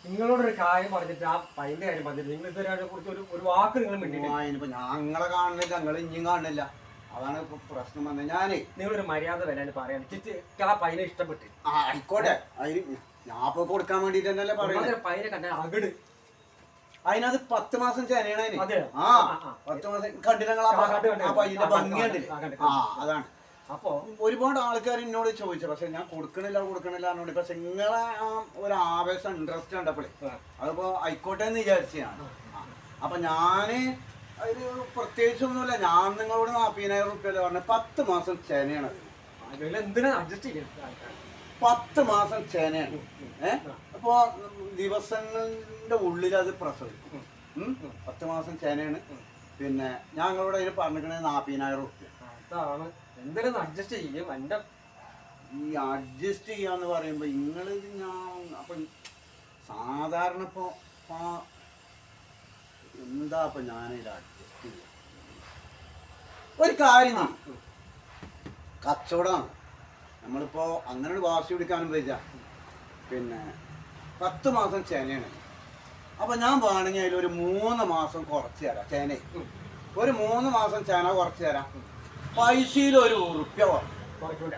നിങ്ങളോടൊരു കാര്യം പറഞ്ഞിട്ട് ആ പൈൻ്റെ കാര്യം പറഞ്ഞിട്ട് നിങ്ങൾ ഇതുവരെ കുറിച്ച് ഒരു വാക്ക് നിങ്ങൾ ഇനിയിപ്പോ ഞങ്ങളെ കാണുന്നില്ല, ഞങ്ങൾ ഇനിയും കാണുന്നില്ല. അതാണ് ഇപ്പൊ പ്രശ്നം വന്നത്. ഞാനേ നിങ്ങളൊരു മര്യാദ വരാൻ പറയാൻ ആ പൈനെ ഇഷ്ടപ്പെട്ട് ആയിക്കോട്ടെ, അതിന് ഞാൻ ഇപ്പൊ കൊടുക്കാൻ വേണ്ടിട്ട് തന്നെയല്ലേ പറയുന്നത്. പൈനെ കണ്ട അകട് അതിനകത്ത് 10 മാസം ചെനയാണ്. ആ 10 മാസം കണ്ടില്ല ആ പയ്യന്റെ ഭംഗി കണ്ടില്ലേ? ആ അതാണ്. അപ്പൊ ഒരുപാട് ആൾക്കാർ എന്നോട് ചോദിച്ചു, പക്ഷെ ഞാൻ കൊടുക്കണില്ല എന്നോട്. പക്ഷെ നിങ്ങളെ ആ ഒരു ആവേശം ഇൻട്രസ്റ്റ് കണ്ടപ്പോഴേ അതിപ്പോ ആയിക്കോട്ടെ എന്ന് വിചാരിച്ചതാണ്. അപ്പൊ ഞാന് അതിന് പ്രത്യേകിച്ചൊന്നുമില്ല. ഞാൻ നിങ്ങളോട് 40,000 റുപ്യ പറഞ്ഞ 10 മാസം ചെനയാണ്. എന്തിനാ അഡ്ജസ്റ്റ് ചെയ്യുന്നത്? 10 മാസം ചെനയാണ്. അപ്പൊ ദിവസങ്ങളുടെ ഉള്ളിൽ അത് പ്രസവിക്കും. 10 മാസം ചെനയാണ്. പിന്നെ ഞങ്ങളോട് അതിന് പറഞ്ഞിരിക്കണത് 40,000 റുപ്യ. അതാണ് എന്തിനാ അഡ്ജസ്റ്റ് ചെയ്യും. എൻ്റെ ഈ അഡ്ജസ്റ്റ് ചെയ്യാന്ന് പറയുമ്പോ നിങ്ങളിത് ഞാൻ അപ്പൊ സാധാരണ ഇപ്പൊ എന്താ ഇപ്പൊ ഞാനിത് അഡ്ജസ്റ്റ് ചെയ്യാം? ഒരു കാര്യം കച്ചവടമാണ്. നമ്മളിപ്പോ അങ്ങനെ ഒരു വാശി പിടിക്കാനും പറ്റില്ല. പിന്നെ 10 മാസം ചേനയാണ്. അപ്പൊ ഞാൻ വേണമെങ്കിൽ അതിലൊരു 3 മാസം കുറച്ച് തരാം. ചേന ഒരു 3 മാസം ചേന കുറച്ച് തരാം. പൈസയിൽ ഒരു ഉറുപ്യ കുറയ്ക്കൂല.